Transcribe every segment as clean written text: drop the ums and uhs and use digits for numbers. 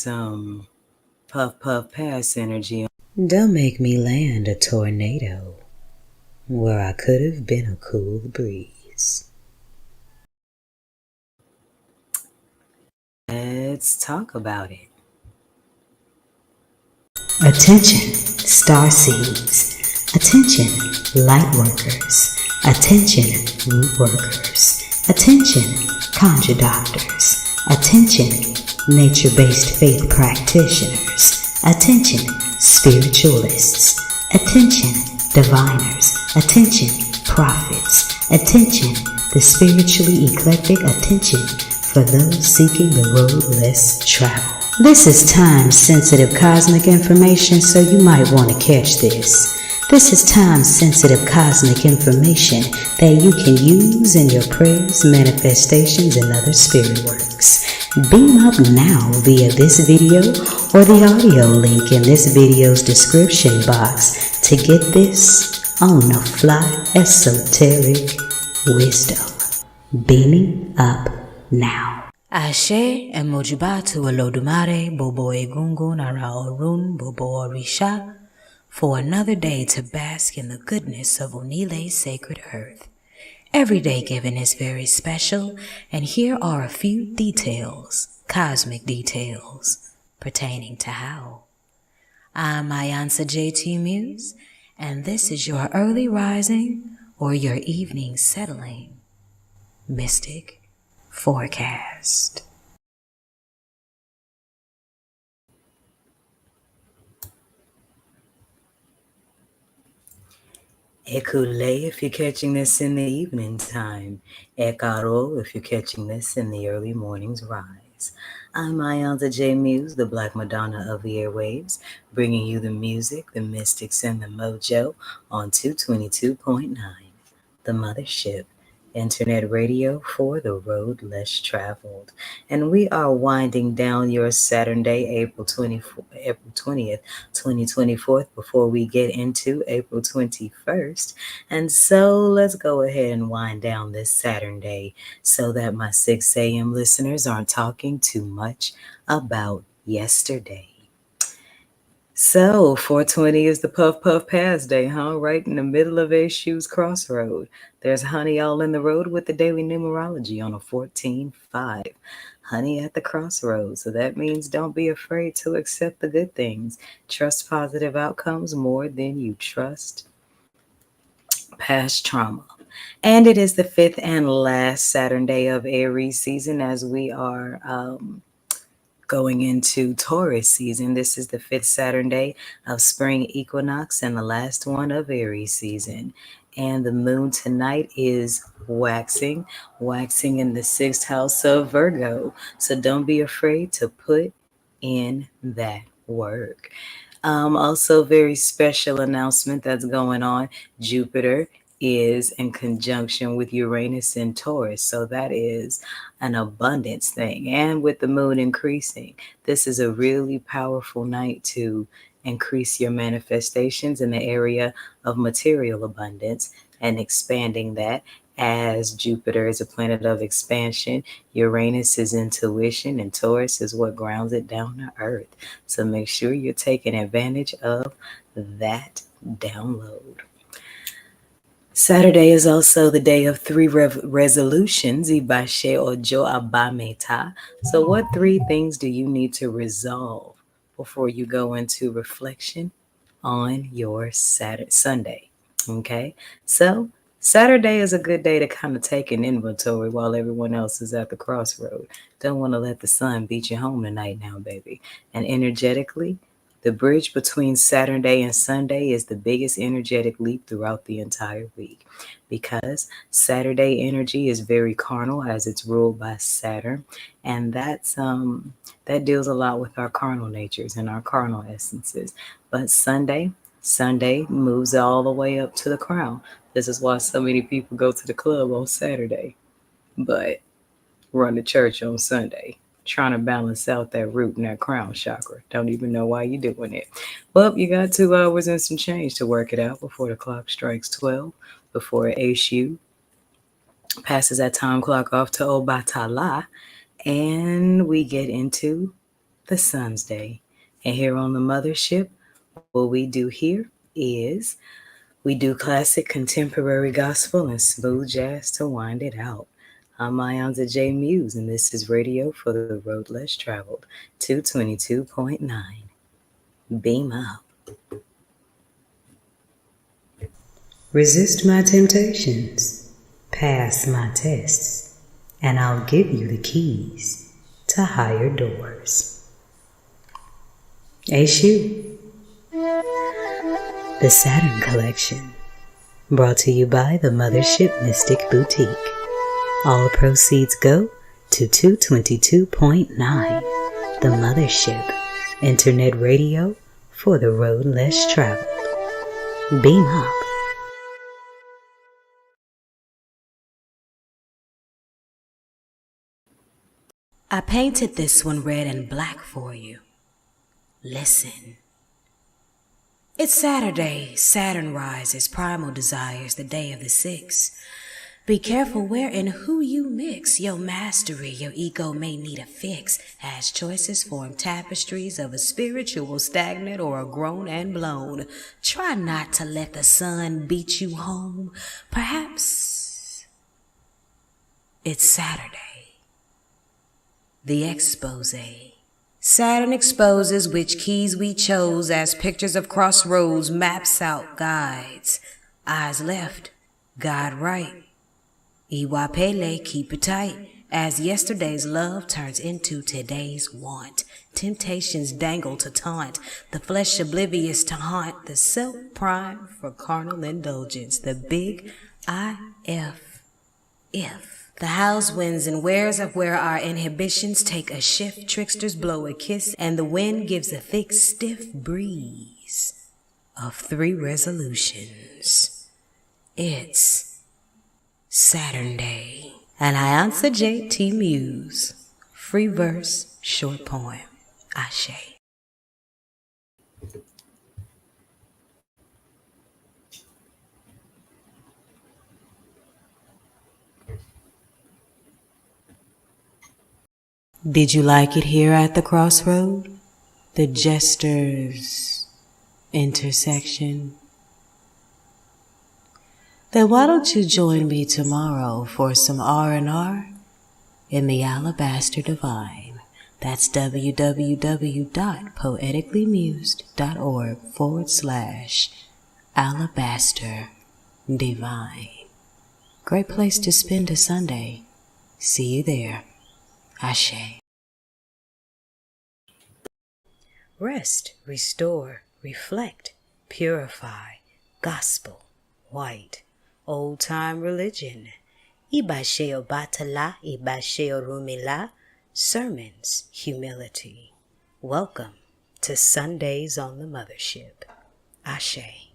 some puff puff pass energy. Don't make me land a tornado where I could have been a cool breeze. Let's talk about it. Attention, star seeds. Attention, light workers. Attention, root workers. Attention, conjure doctors. Attention, nature-based faith practitioners. Attention, spiritualists. Attention, diviners. Attention, prophets. Attention, the spiritually eclectic. Attention for those seeking the road less traveled. This is time-sensitive cosmic information, so you might want to catch this. This is time-sensitive cosmic information that you can use in your prayers, manifestations, and other spirit works. Beam up now via this video or the audio link in this video's description box to get this on-the-fly esoteric wisdom. Beaming up now. Ashe emojibatu Olodumare Bobo Egungun Ara Orun Bobo Orisha for another day to bask in the goodness of Onile's sacred earth. Every day given is very special, and here are a few details, cosmic details, pertaining to how. I'm iiiYansaje Muse, and this is your early rising or your evening settling mystic forecast. Ekule if you're catching this in the evening time. Ekaro if you're catching this in the early morning's rise. I'm iiiYansaje Muse, the Black Madonna of the airwaves, bringing you the music, the mystics, and the mojo on 222.9, the Mothership. Internet radio for the road less traveled. And we are winding down your Saturday, April 20th, 2024, before we get into April 21st. And so let's go ahead and wind down this Saturday so that my 6 a.m. listeners aren't talking too much about yesterday. So 420 is the puff puff pass day, huh? Right in the middle of Shoe's crossroad. There's honey all in the road with the daily numerology on a 14-5. Honey at the crossroads. So that means don't be afraid to accept the good things. Trust positive outcomes more than you trust past trauma. And it is the 5th and last Saturday of Aries season as we are going into Taurus season. This is the 5th Saturday of spring equinox and the last one of Aries season. And the moon tonight is waxing in the 6th house of Virgo. So don't be afraid to put in that work. Also, very special announcement that's going on. Jupiter is in conjunction with Uranus in Taurus. So that is an abundance thing. And with the moon increasing, this is a really powerful night to increase your manifestations in the area of material abundance and expanding that. As Jupiter is a planet of expansion, Uranus is intuition, and Taurus is what grounds it down to earth. So make sure you're taking advantage of that download. Saturday is also the day of 3 resolutions, Ibashe Ojo Abameta. So what 3 things do you need to resolve before you go into reflection on your Sunday? Okay, so Saturday is a good day to kind of take an inventory while everyone else is at the crossroad. Don't want to let the sun beat you home tonight now, baby. And energetically, the bridge between Saturday and Sunday is the biggest energetic leap throughout the entire week because Saturday energy is very carnal as it's ruled by Saturn. And that deals a lot with our carnal natures and our carnal essences. But Sunday moves all the way up to the crown. This is why so many people go to the club on Saturday, but run to church on Sunday, trying to balance out that root and that crown chakra. Don't even know why you're doing it. Well, you got 2 hours and some change to work it out before the clock strikes 12, before HU passes that time clock off to Obatala, and we get into the Sun's Day. And here on the Mothership, what we do here is we do classic contemporary gospel and smooth jazz to wind it out. I'm iiiYansaje Muse, and this is radio for the road less traveled, 222.9. Beam up. Resist my temptations, pass my tests, and I'll give you the keys to higher doors. Shu, the Saturn Collection, brought to you by the Mothership Mystic Boutiq. All proceeds go to 222.9, the Mothership, internet radio for the road less traveled. Beam up. I painted this one red and black for you. Listen. It's Saturday, Saturn rises, primal desires, the day of the six. Be careful where and who you mix. Your mastery, your ego may need a fix, as choices form tapestries of a spiritual stagnant or a grown and blown. Try not to let the sun beat you home. Perhaps it's Saturday. The expose. Saturn exposes which keys we chose as pictures of crossroads, maps out guides. Eyes left, God right. Iwa keep it tight, as yesterday's love turns into today's want. Temptations dangle to taunt, the flesh oblivious to haunt, the self prime for carnal indulgence, the big if. The house wins and wears of where our inhibitions take a shift, tricksters blow a kiss, and the wind gives a thick, stiff breeze of 3 resolutions. It's Saturn Day. And iiiYansaje T Muse. Free verse, short poem. Ashe. Did you like it here at the crossroad? The jester's intersection? Then why don't you join me tomorrow for some R&R in the Alabaster Divine? That's www.poeticallymused.org/Alabaster Divine. Great place to spend a Sunday. See you there. Ashe. Rest, restore, reflect, purify, gospel, white, old-time religion, Iba Obatala, Iba Rumila, sermons, humility. Welcome to Sundays on the Mothership. Ashe.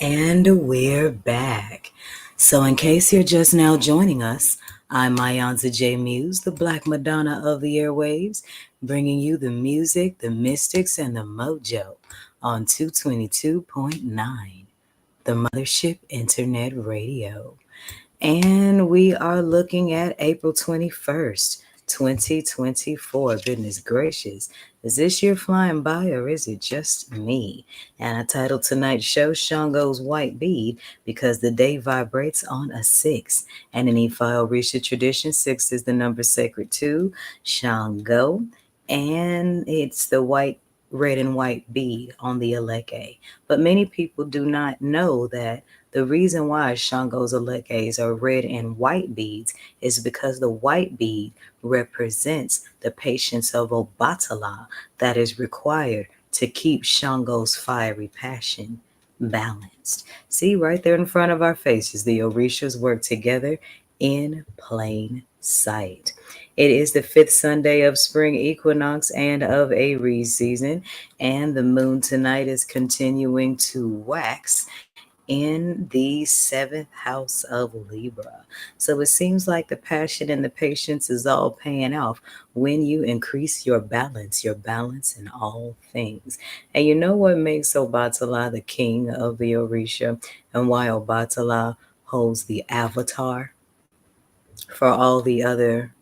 And we're back. So in case you're just now joining us, I'm iiiYansaje Muse, the Black Madonna of the airwaves, bringing you the music, the mystics, and the mojo on 222.9, the Mothership Internet Radio. And we are looking at April 21st, 2024. Goodness gracious. Is this year flying by or is it just me? And I titled tonight's show Sango's White Bead because the day vibrates on a 6. And in Ifile Risha tradition, 6 is the number sacred to Sango. And it's the red and white bead on the Aleke. But many people do not know that the reason why Sango's Alekes are red and white beads is because the white bead represents the patience of Obatala that is required to keep Shango's fiery passion balanced. See, right there in front of our faces, the Orishas work together in plain sight. It is the fifth Sunday of spring equinox and of Aries season, and the moon tonight is continuing to wax in the seventh house of Libra. So it seems like the passion and the patience is all paying off when you increase your balance in all things. And you know what makes Obatala the king of the Orisha and why Obatala holds the avatar for all the other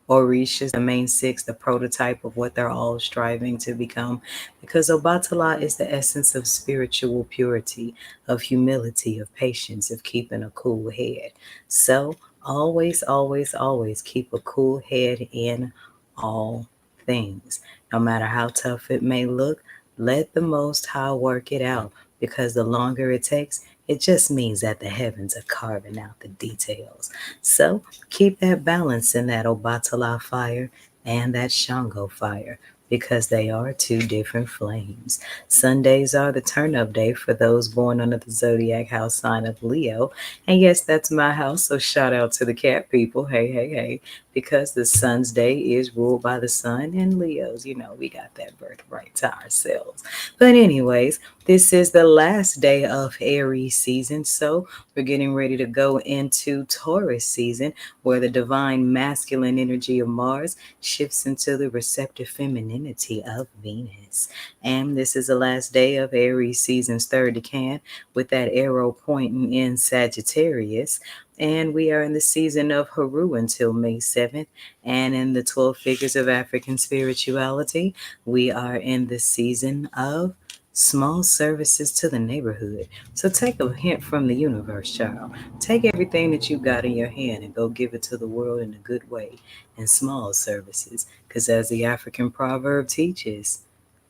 Orishas, the main six, the prototype of what they're all striving to become. Because Obatala is the essence of spiritual purity, of humility, of patience, of keeping a cool head. So always, always, always keep a cool head in all things. No matter how tough it may look, let the Most High work it out. Because the longer it takes, it just means that the heavens are carving out the details. So keep that balance in that Obatala fire and that Shango fire because they are two different flames. Sundays are the turn up day for those born under the zodiac house sign of Leo. And yes, that's my house, so shout out to the cat people. Hey, hey, hey. Because the sun's day is ruled by the sun and Leos. You know, we got that birthright to ourselves. But, anyways, this is the last day of Aries season, so we're getting ready to go into Taurus season, where the divine masculine energy of Mars shifts into the receptive femininity of Venus. And this is the last day of Aries season's third decan, with that arrow pointing in Sagittarius. And we are in the season of Haru until May 7th. And in the 12 figures of African spirituality, we are in the season of small services to the neighborhood. So take a hint from the universe, child. Take everything that you got in your hand and go give it to the world in a good way in small services. Because as the African proverb teaches,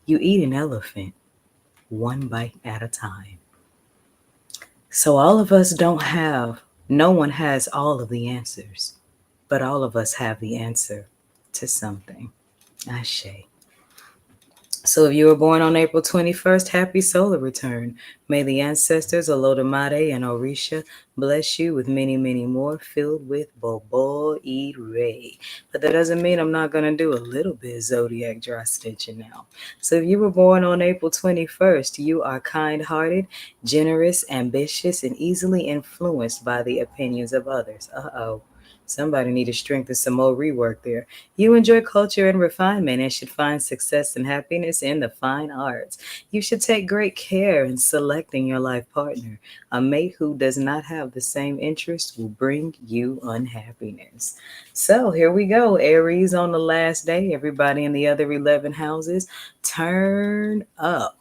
you eat an elephant one bite at a time. So all of us don't have, no one has all of the answers, but all of us have the answer to something. Ashe. So if you were born on April 21st, happy solar return. May the ancestors Olodumare and Orisha bless you with many, many more filled with Bobo Ire. But that doesn't mean I'm not going to do a little bit of zodiac dry stitching now. So if you were born on April 21st, you are kind-hearted, generous, ambitious, and easily influenced by the opinions of others. Uh-oh. Somebody need to strengthen some more rework there. You enjoy culture and refinement and should find success and happiness in the fine arts. You should take great care in selecting your life partner. A mate who does not have the same interests will bring you unhappiness. So here we go. Aries on the last day. Everybody in the other 11 houses, turn up.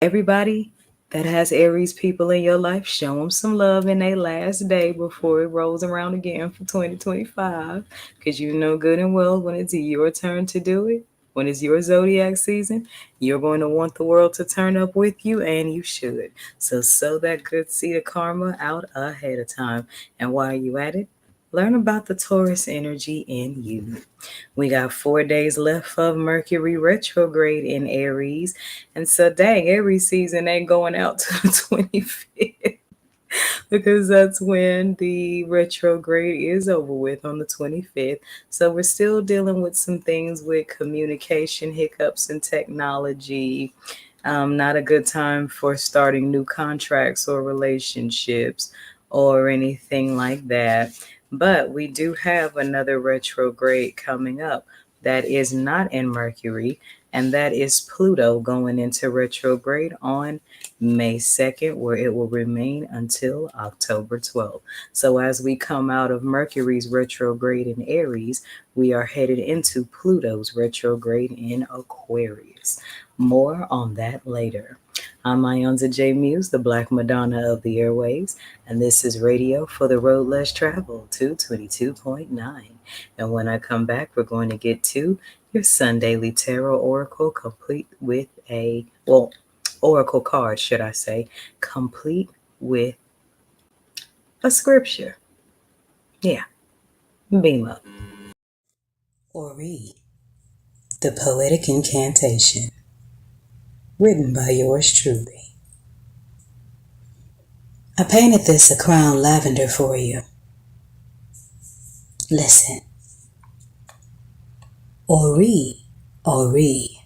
Everybody that has Aries people in your life, show them some love in their last day before it rolls around again for 2025. Because you know good and well when it's your turn to do it, when it's your zodiac season, you're going to want the world to turn up with you, and you should. So sow that good seed of karma out ahead of time. And while you at it, learn about the Taurus energy in you. We got 4 days left of Mercury retrograde in Aries. And so, dang, Aries season ain't going out to the 25th because that's when the retrograde is over with on the 25th. So, we're still dealing with some things with communication hiccups and technology. Not a good time for starting new contracts or relationships or anything like that. But we do have another retrograde coming up that is not in Mercury, and that is Pluto going into retrograde on May 2nd, where it will remain until October 12th. So, as we come out of Mercury's retrograde in Aries, we are headed into Pluto's retrograde in Aquarius. More on that later. I'm iiiYansaje Muse, the Black Madonna of the airwaves, and this is Radio for the Road Less Traveled, 222.9. And when I come back, we're going to get to your Sundaily Tarot Oracle, complete with Oracle card, should I say, complete with a scripture. Yeah, beam up. Ori, the poetic incantation, written by yours truly. I painted this a crown lavender for you. Listen. Ori, Ori,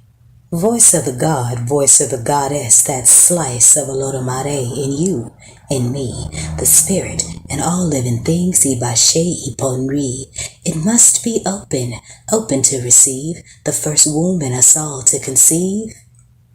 voice of the god, voice of the goddess, that slice of Olodumare in you, in me, the spirit, and all living things, Ibashe Iponri. It must be open, open to receive, the first womb in us all to conceive.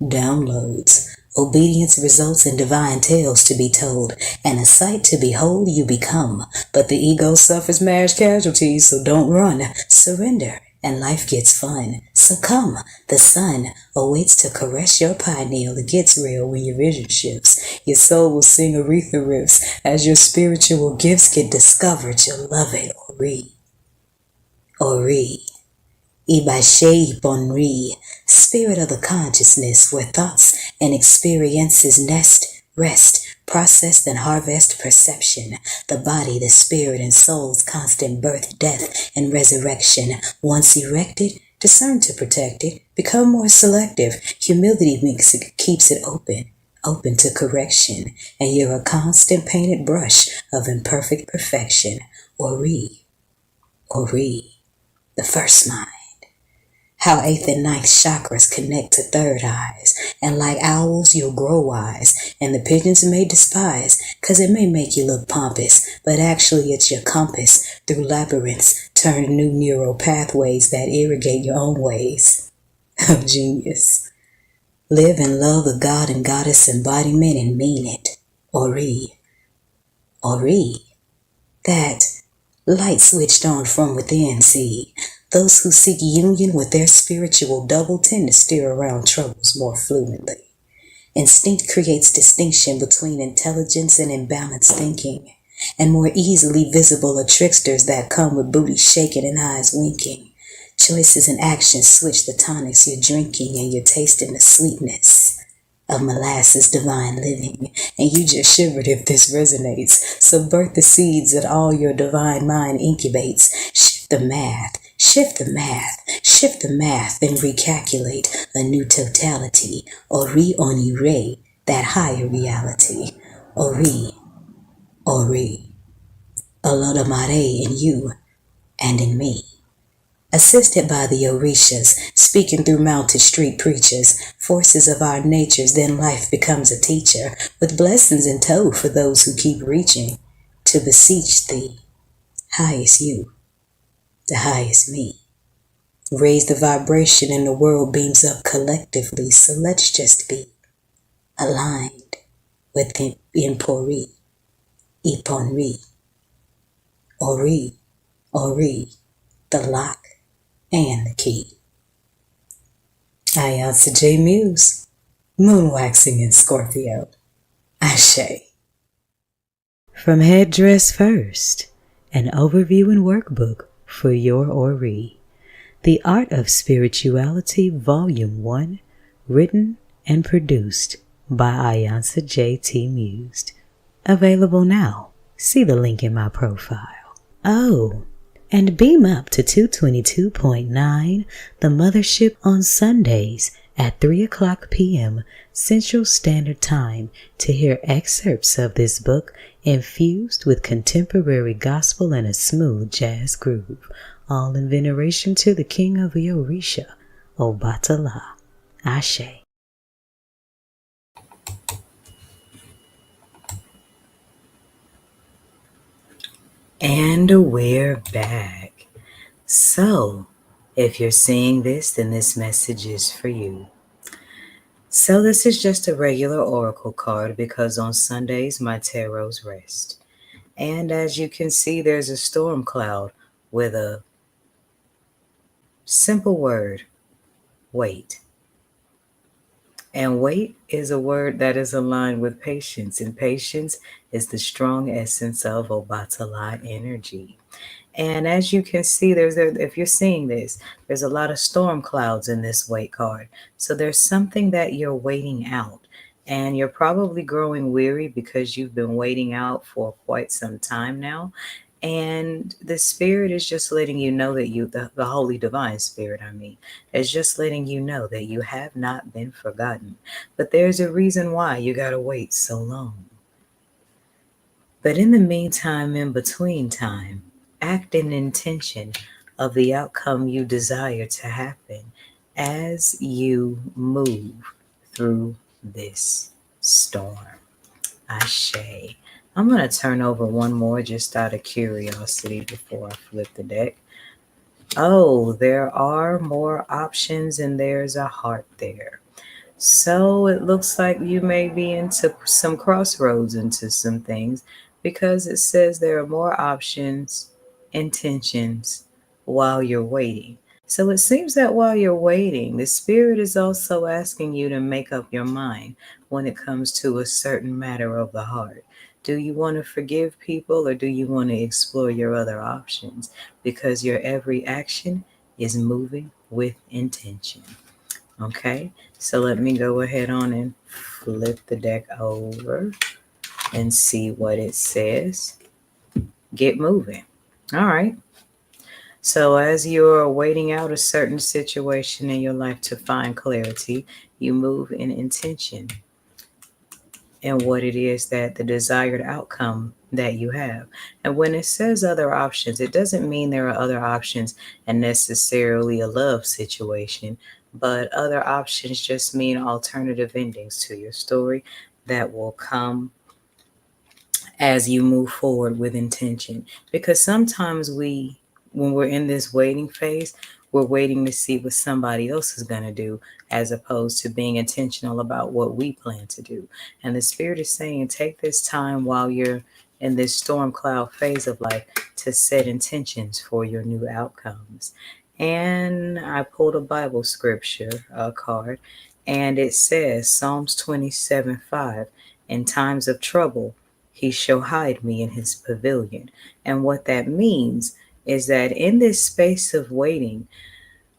Downloads. Obedience results in divine tales to be told, and a sight to behold you become. But the ego suffers marriage casualties, so don't run. Surrender, and life gets fun. So come, the sun awaits to caress your pineal. It gets real when your vision shifts. Your soul will sing Aretha riffs. As your spiritual gifts get discovered, you'll love it. Ori. Ori. Ibashe Bonri, spirit of the consciousness where thoughts and experiences nest, rest, processed and harvest perception, the body, the spirit and soul's constant birth, death, and resurrection. Once erected, discern to protect it, become more selective. Humility keeps it open, open to correction, and you're a constant painted brush of imperfect perfection. Ori, Ori, the first mind. How eighth and ninth chakras connect to third eyes. And like owls, you'll grow wise. And the pigeons may despise, 'cause it may make you look pompous. But actually it's your compass. Through labyrinths, turn new neural pathways that irrigate your own ways. Of genius. Live and love the god and goddess embodiment and mean it. Ori. Ori. That light switched on from within, see. Those who seek union with their spiritual double tend to steer around troubles more fluently. Instinct creates distinction between intelligence and imbalanced thinking, and more easily visible are tricksters that come with booty shaking and eyes winking. Choices and actions switch the tonics you're drinking, and you're tasting the sweetness of molasses divine living, and you just shivered if this resonates. Subvert the seeds that all your divine mind incubates. Shift the math, shift the math, shift the math, and recalculate a new totality, or re-onire that higher reality. Ori, Ori, Olodumare in you and in me. Assisted by the Orishas, speaking through mounted street preachers, forces of our natures, then life becomes a teacher, with blessings in tow for those who keep reaching, to beseech the highest you, the highest me. Raise the vibration and the world beams up collectively, so let's just be aligned with Impori, Iponri, Ori, Ori, the lock and the key. iiYansaje Muse, moon waxing in Scorpio. Ashe. From Headdress First, an overview and workbook for your Ori. The Art of Spirituality, Volume 1, written and produced by iiYansaje Muse. Available now. See the link in my profile. Oh, and beam up to 222.9, the Mothership on Sundays at 3 o'clock p.m. Central Standard Time to hear excerpts of this book infused with contemporary gospel and a smooth jazz groove, all in veneration to the King of the Orisha, Obatala. Ashe. And we're back. So, if you're seeing this, then this message is for you. So this is just a regular oracle card because on Sundays my tarots rest. And as you can see, there's a storm cloud with a simple word, wait. And wait is a word that is aligned with patience, and patience is the strong essence of Obatala energy. And as you can see, if you're seeing this, there's a lot of storm clouds in this wait card. So there's something that you're waiting out. And you're probably growing weary because you've been waiting out for quite some time now. And the spirit is just letting you know that the holy divine spirit, I mean, is just letting you know that you have not been forgotten. But there's a reason why you got to wait so long. But in the meantime, in between time, act in intention of the outcome you desire to happen as you move through this storm. Ashe. I'm going to turn over one more just out of curiosity before I flip the deck. Oh, there are more options and there's a heart there. So it looks like you may be into some crossroads into some things because it says there are more options, intentions while you're waiting. So it seems that while you're waiting, the spirit is also asking you to make up your mind when it comes to a certain matter of the heart. Do you want to forgive people or do you want to explore your other options? Because your every action is moving with intention. Okay, so let me go ahead on and flip the deck over and see what it says. Get moving. All right. So as you're waiting out a certain situation in your life to find clarity, you move in intention and what it is that the desired outcome that you have. And when it says other options, it doesn't mean there are other options and necessarily a love situation, but other options just mean alternative endings to your story that will come as you move forward with intention. Because sometimes when we're in this waiting phase, we're waiting to see what somebody else is going to do as opposed to being intentional about what we plan to do. And the spirit is saying, take this time while you're in this storm cloud phase of life to set intentions for your new outcomes. And I pulled a Bible scripture card, and it says Psalms 27:5, in times of trouble, he shall hide me in his pavilion. And what that means is that in this space of waiting,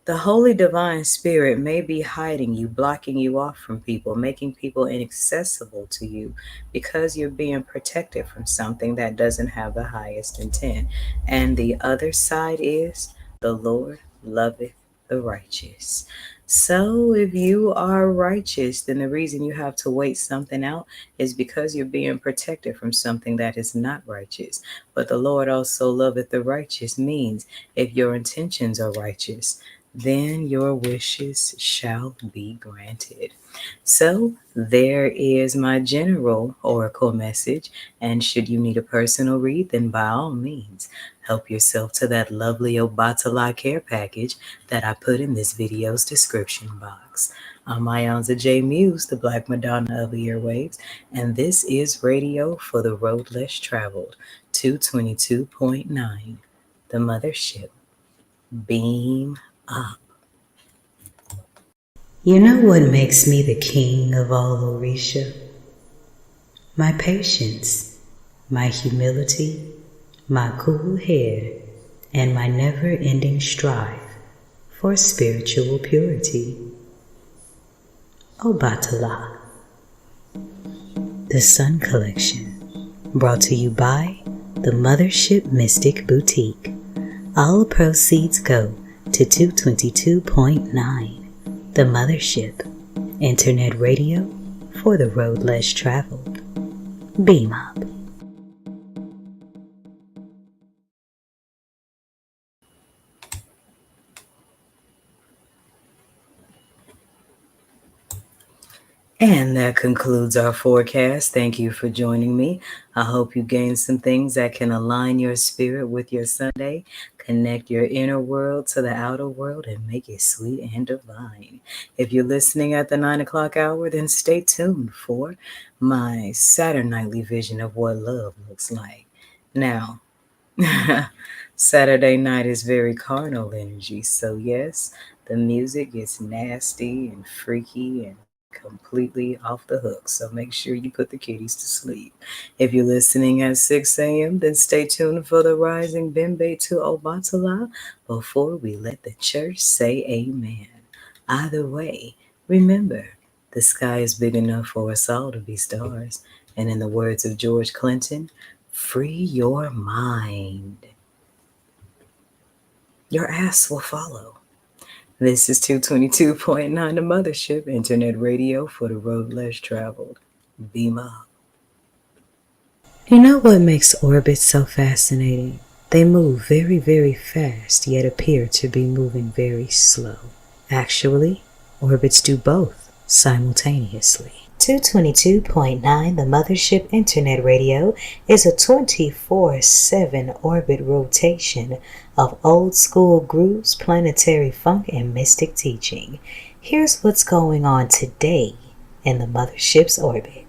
the Holy Divine Spirit may be hiding you, blocking you off from people, making people inaccessible to you because you're being protected from something that doesn't have the highest intent. And the other side is the Lord loveth the righteous. So if you are righteous, then the reason you have to wait something out is because you're being protected from something that is not righteous. But the Lord also loveth the righteous means if your intentions are righteous, then your wishes shall be granted. So, there is my general oracle message. And should you need a personal read, then by all means, help yourself to that lovely Obatala care package that I put in this video's description box. I'm iiiYansaje Muse, the Black Madonna of the airwaves, and this is radio for the road less traveled, 222.9, the Mothership. Beam up. You know what makes me the king of all Orisha? My patience, my humility, my cool head, and my never-ending strive for spiritual purity. Obatala, the Sun Collection, brought to you by the Mothership Mystic Boutique. All proceeds go to 222.9, the Mothership, Internet radio for the road less traveled. Beam up. And that concludes our forecast. Thank you for joining me. I hope you gained some things that can align your spirit with your Sunday, connect your inner world to the outer world, and make it sweet and divine. If you're listening at the 9 o'clock hour, then stay tuned for my Saturn nightly vision of what love looks like. Now, Saturday night is very carnal energy, so yes, the music gets nasty and freaky and completely off the hook. So make sure you put the kitties to sleep. If you're listening at 6 a.m., then stay tuned for the rising Bembe to Obatala before we let the church say amen. Either way, remember, the sky is big enough for us all to be stars. And in the words of George Clinton, Free your mind. Your ass will follow. This is 222.9 The Mothership, internet radio for the road less traveled. Beam up. You know what makes orbits so fascinating? They move very, very fast, yet appear to be moving very slow. Actually, orbits do both simultaneously. 222.9 The Mothership Internet Radio is a 24/7 orbit rotation of old school grooves, planetary funk, and mystic teaching. Here's what's going on today in the Mothership's orbit.